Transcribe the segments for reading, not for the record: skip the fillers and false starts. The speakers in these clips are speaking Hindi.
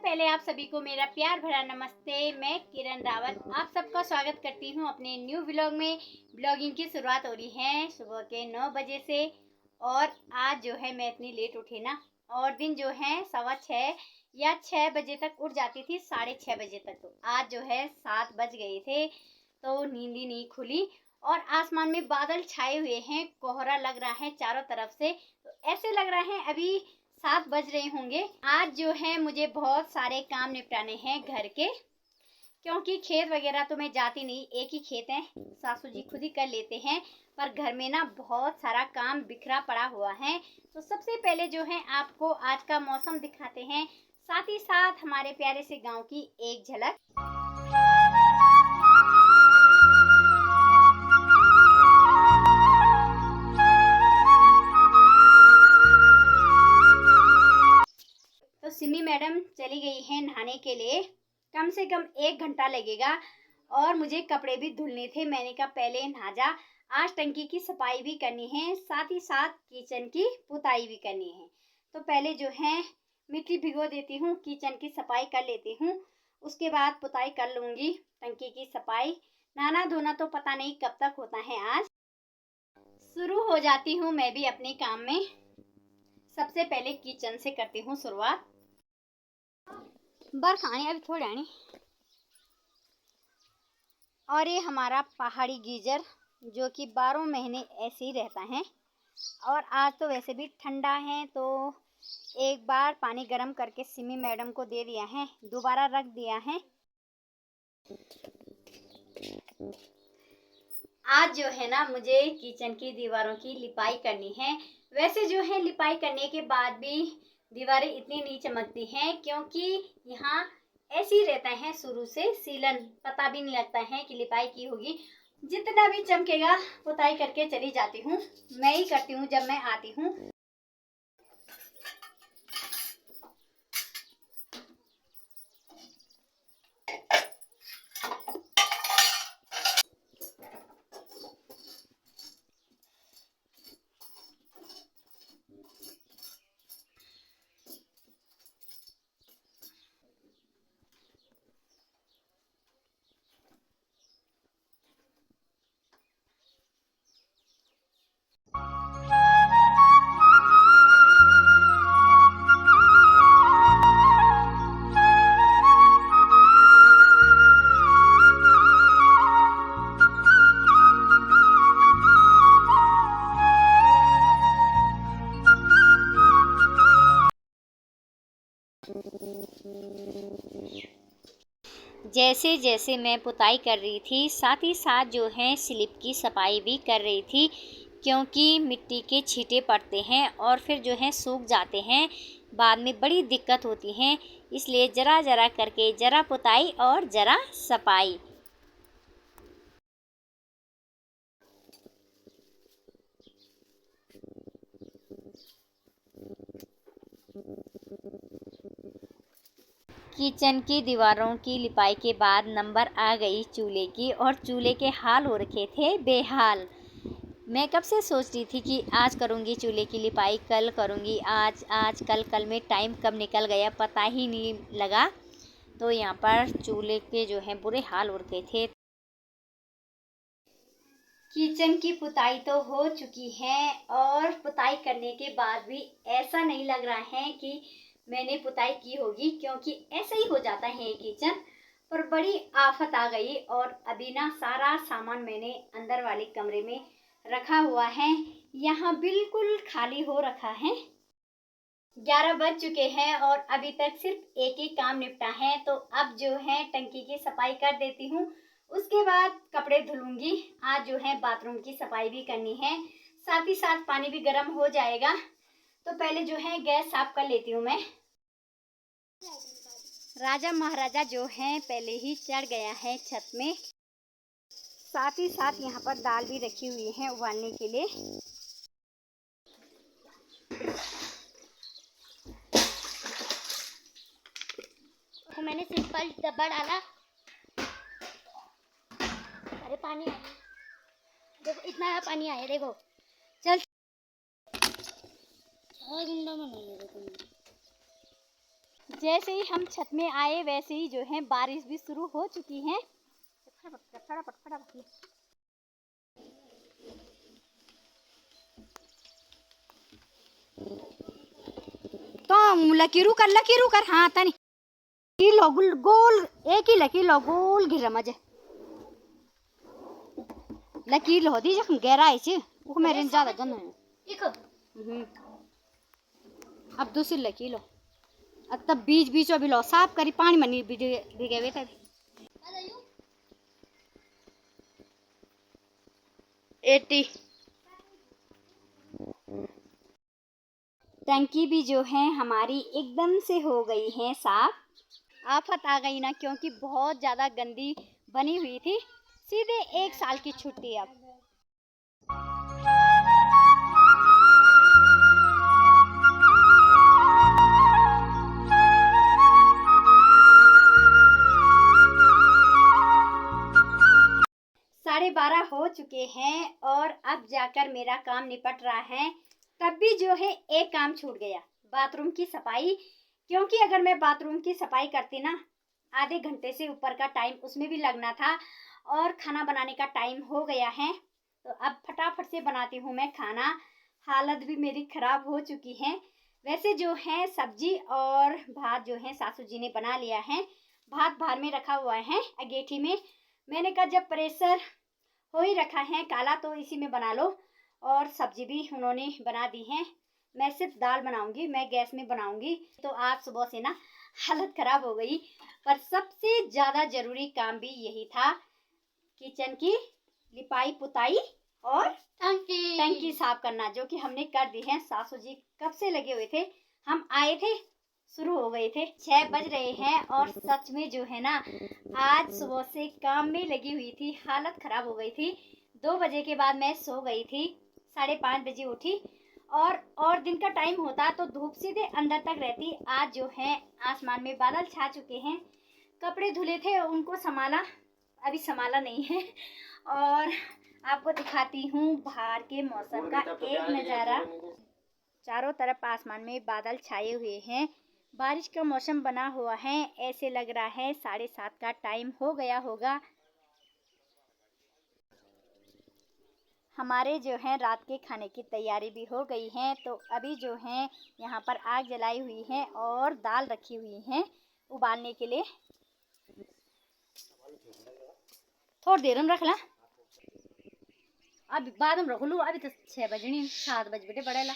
पहले आप सभी को मेरा प्यार भरा नमस्ते। मैं किरण रावत आप सबका स्वागत करती हूं अपने न्यू व्लॉग में। ब्लॉगिंग की शुरुआत हो रही है सुबह के 9 बजे से और आज जो है मैं इतनी लेट उठी ना, और दिन जो है 6:15 या 6 बजे तक उठ जाती थी, 6:30 बजे तक। तो आज जो है 7 बज गए थे तो नींद ही नहीं खुली और आसमान में बादल छाए हुए हैं, कोहरा लग रहा है चारों तरफ से। तो ऐसे लग रहा है अभी 7 बज रहे होंगे। आज जो है मुझे बहुत सारे काम निपटाने हैं घर के, क्योंकि खेत वगैरह तो मैं जाती नहीं, एक ही खेत है, सासू जी खुद ही कर लेते हैं। पर घर में ना बहुत सारा काम बिखरा पड़ा हुआ है। तो सबसे पहले जो है आपको आज का मौसम दिखाते हैं, साथ ही साथ हमारे प्यारे से गांव की एक झलक। तो सिमी मैडम चली गई है नहाने के लिए, कम से कम 1 घंटा लगेगा और मुझे कपड़े भी धुलने थे। मैंने कहा पहले नहा जा, आज टंकी की सफाई भी करनी है, साथ ही साथ किचन की पुताई भी करनी है। तो पहले जो है मिट्टी भिगो देती हूँ, किचन की सफाई कर लेती हूँ, उसके बाद पुताई कर लूँगी, टंकी की सफाई। नहाना धोना तो पता नहीं कब तक होता है। आज शुरू हो जाती हूँ मैं भी अपने काम में। सबसे पहले किचन से करती हूँ शुरुआत। बरखानी अभी थोड़ी आनी। और ये हमारा पहाड़ी गीजर जो कि 12 महीने ऐसे ही रहता है। और आज तो वैसे भी ठंडा है तो एक बार पानी गर्म करके सिमी मैडम को दे दिया है, दोबारा रख दिया है। आज जो है ना मुझे किचन की दीवारों की लिपाई करनी है। वैसे जो है लिपाई करने के बाद भी दीवारें इतनी नहीं चमकती हैं, क्योंकि यहाँ ऐसे ही रहता है शुरू से सीलन, पता भी नहीं लगता है कि लिपाई की होगी। जितना भी चमकेगा पुताई करके चली जाती हूँ, मैं ही करती हूँ जब मैं आती हूँ। जैसे जैसे मैं पुताई कर रही थी, साथ ही साथ जो है स्लिप की सफाई भी कर रही थी, क्योंकि मिट्टी के छींटे पड़ते हैं और फिर जो है सूख जाते हैं, बाद में बड़ी दिक्कत होती है। इसलिए ज़रा ज़रा करके ज़रा पुताई और ज़रा सफाई। किचन की दीवारों की लिपाई के बाद नंबर आ गई चूल्हे की, और चूल्हे के हाल हो रखे थे बेहाल। मैं कब से सोच रही थी कि आज करूँगी चूल्हे की लिपाई, कल करूँगी, आज आज कल कल में टाइम कब निकल गया पता ही नहीं लगा। तो यहाँ पर चूल्हे के जो है बुरे हाल हो रखे थे। किचन की पुताई तो हो चुकी है और पुताई करने के बाद भी ऐसा नहीं लग रहा है कि मैंने पुताई की होगी, क्योंकि ऐसे ही हो जाता है ये किचन। पर बड़ी आफत आ गई और अभी ना सारा सामान मैंने अंदर वाले कमरे में रखा हुआ है, यहाँ बिल्कुल खाली हो रखा है। 11 बज चुके हैं और अभी तक सिर्फ एक ही काम निपटा है। तो अब जो है टंकी की सफाई कर देती हूँ, उसके बाद कपड़े धुलूंगी। आज जो है बाथरूम की सफाई भी करनी है, साथ ही साथ पानी भी गर्म हो जाएगा। तो पहले जो है गैस साफ कर लेती हूँ मैं। राजा महाराजा जो है पहले ही चढ़ गया है छत में, साथ ही साथ यहाँ पर दाल भी रखी हुई है उबालने के लिए। तो मैंने सिंपल डब्बा डाला। अरे पानी आया, देखो इतना पानी आया, देखो चल। गुंडा बना जैसे ही हम छत में आए वैसे ही जो है बारिश भी शुरू हो चुकी है। फटाफट फटाफट फटाफट। तो लकीरू कर हाँ तनी किलो गोल एक ही लकीलो गोल गिर मजे लकीर हो दी जखम गहराई से वो मेरे ज्यादा गंदा है। अब दूसरी लकीर लो अब तब बीच बीचों भी लो साफ करी पानी में नहीं भीगे हुए थे। 80 टंकी भी जो है हमारी एकदम से हो गई है साफ। आफत आ गई ना क्योंकि बहुत ज़्यादा गंदी बनी हुई थी। सीधे 1 साल की छुट्टी अब। साढ़े 12 हो चुके हैं और अब जाकर मेरा काम निपट रहा है। तब भी जो है एक काम छूट गया, बाथरूम की सफाई। क्योंकि अगर मैं बाथरूम की सफाई करती ना आधे घंटे से ऊपर का टाइम उसमें भी लगना था और खाना बनाने का टाइम हो गया है। तो अब फटाफट से बनाती हूँ मैं खाना। हालत भी मेरी ख़राब हो चुकी है। वैसे जो है सब्जी और भात जो है सासू जी ने बना लिया है। भात बाहर में रखा हुआ है अगेठी में। मैंने कहा जब प्रेशर हो ही रखा है काला तो इसी में बना लो। और सब्जी भी उन्होंने बना दी है। मैं सिर्फ दाल बनाऊंगी, मैं गैस में बनाऊंगी। तो आज सुबह से ना हालत ख़राब हो गई। पर सबसे ज़्यादा ज़रूरी काम भी यही था, किचन की लिपाई पुताई और टंकी साफ करना, जो कि हमने कर दी है। सासू जी कब से लगे हुए थे, हम आए थे शुरू हो गए थे। 6 बज रहे हैं और सच में जो है ना आज सुबह से काम में लगी हुई थी, हालत ख़राब हो गई थी। 2 बजे के बाद मैं सो गई थी, 5:30 बजे उठी। और दिन का टाइम होता तो धूप सीधे अंदर तक रहती। आज जो है आसमान में बादल छा चुके हैं। कपड़े धुले थे उनको संभाला, अभी संभाला नहीं है। और आपको दिखाती हूँ बाहर के मौसम का एक नज़ारा। चारों तरफ आसमान में बादल छाए हुए हैं, बारिश का मौसम बना हुआ है। ऐसे लग रहा है 7:30 का टाइम हो गया होगा। हमारे जो है रात के खाने की तैयारी भी हो गई है। तो अभी जो है यहाँ पर आग जलाई हुई है और दाल रखी हुई है उबालने के लिए। थोड़ी देर में रख ला, अभी बाद में रख लूँ। अभी तो 6 बजनी 7 बज बेटे बढ़ेला।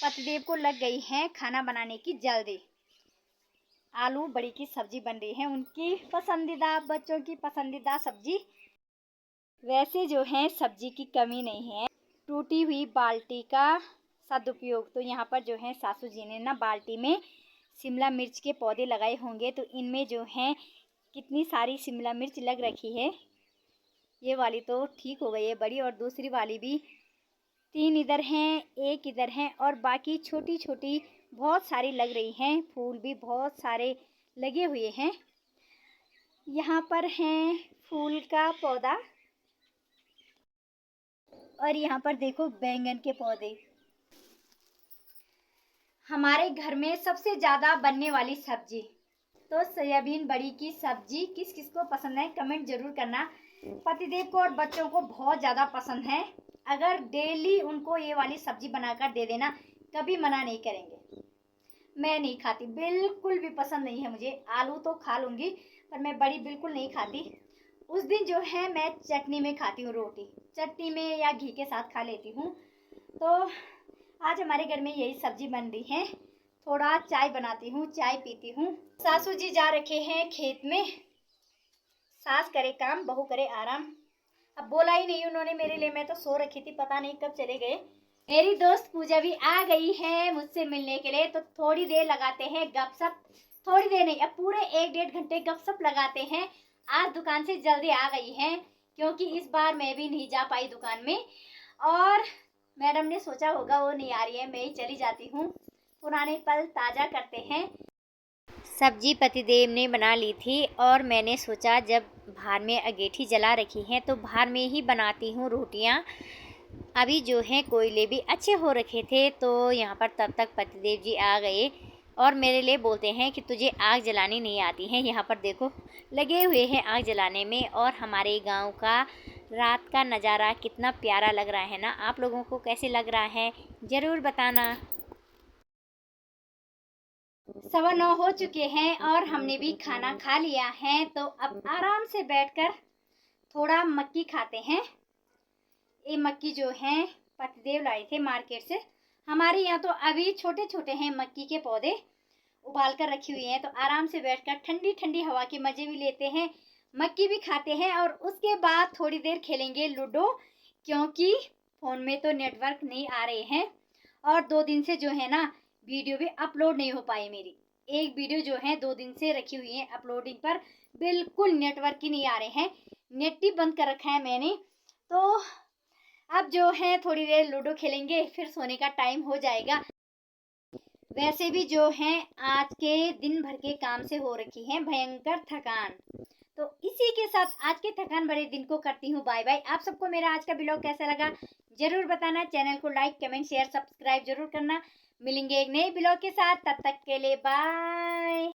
पतिदेव को लग गई है खाना बनाने की जल्दी। आलू बड़ी की सब्जी बन रही है, उनकी पसंदीदा, बच्चों की पसंदीदा सब्जी। वैसे जो है सब्जी की कमी नहीं है। टूटी हुई बाल्टी का सदुपयोग, तो यहाँ पर जो है सासू जी ने ना बाल्टी में शिमला मिर्च के पौधे लगाए होंगे। तो इनमें जो है कितनी सारी शिमला मिर्च लग रखी है। ये वाली तो ठीक हो गई है बड़ी, और दूसरी वाली भी 3 इधर हैं, 1 इधर हैं, और बाकी छोटी छोटी बहुत सारी लग रही हैं। फूल भी बहुत सारे लगे हुए हैं। यहाँ पर हैं फूल का पौधा, और यहाँ पर देखो बैंगन के पौधे। हमारे घर में सबसे ज़्यादा बनने वाली सब्जी तो सोयाबीन बड़ी की सब्जी। किस किस को पसंद है कमेंट जरूर करना। पतिदेव को और बच्चों को बहुत ज़्यादा पसंद है। अगर डेली उनको ये वाली सब्जी बनाकर दे देना कभी मना नहीं करेंगे। मैं नहीं खाती, बिल्कुल भी पसंद नहीं है मुझे। आलू तो खा लूँगी पर मैं बड़ी बिल्कुल नहीं खाती। उस दिन जो है मैं चटनी में खाती हूँ, रोटी चटनी में या घी के साथ खा लेती हूँ। तो आज हमारे घर में यही सब्जी बन रही है। थोड़ा चाय बनाती हूँ, चाय पीती हूँ। सासू जी जा रखे हैं खेत में। सास करे काम, बहू करे आराम। अब बोला ही नहीं उन्होंने मेरे लिए, मैं तो सो रखी थी, पता नहीं कब चले गए। मेरी दोस्त पूजा भी आ गई है मुझसे मिलने के लिए। तो थोड़ी देर लगाते हैं गपशप, थोड़ी देर नहीं, अब पूरे 1-1.5 घंटे गपशप लगाते हैं। आज दुकान से जल्दी आ गई है क्योंकि इस बार मैं भी नहीं जा पाई दुकान में। और मैडम ने सोचा होगा वो नहीं आ रही है, मैं ही चली जाती हूँ। पुराने पल ताज़ा करते हैं। सब्जी पतिदेव ने बना ली थी और मैंने सोचा जब बाहर में अगेठी जला रखी है तो बाहर में ही बनाती हूँ रोटियाँ। अभी जो है कोयले भी अच्छे हो रखे थे। तो यहाँ पर तब तक पतिदेव जी आ गए और मेरे लिए बोलते हैं कि तुझे आग जलानी नहीं आती है। यहाँ पर देखो लगे हुए हैं आग जलाने में। और हमारे गांव का रात का नज़ारा कितना प्यारा लग रहा है ना। आप लोगों को कैसे लग रहा है ज़रूर बताना। 9:15 हो चुके हैं और हमने भी खाना खा लिया है, तो अब आराम से बैठकर थोड़ा मक्की खाते हैं। ये मक्की जो है पतिदेव लाए थे मार्केट से। हमारे यहाँ तो अभी छोटे छोटे हैं मक्की के पौधे, उबाल कर रखी हुई हैं। तो आराम से बैठकर ठंडी ठंडी हवा के मज़े भी लेते हैं, मक्की भी खाते हैं और उसके बाद थोड़ी देर खेलेंगे लूडो, क्योंकि फ़ोन में तो नेटवर्क नहीं आ रहे हैं। और 2 दिन से जो है ना वीडियो भी अपलोड नहीं हो पाई मेरी। एक वीडियो जो है 2 दिन से रखी हुई है अपलोडिंग पर, बिल्कुल नेटवर्क ही नहीं आ रहे हैं। नेट ही बंद कर रखा है मैंने। तो अब जो है थोड़ी देर लूडो खेलेंगे, फिर सोने का टाइम हो जाएगा। वैसे भी जो है आज के दिन भर के काम से हो रखी है भयंकर थकान। तो इसी के साथ आज के थकान भरे दिन को करती हूँ बाय बाय। आप सबको मेरा आज का ब्लॉग कैसा लगा जरूर बताना। चैनल को लाइक कमेंट शेयर सब्सक्राइब जरूर करना। मिलेंगे एक नए ब्लॉग के साथ, तब तक के लिए बाय।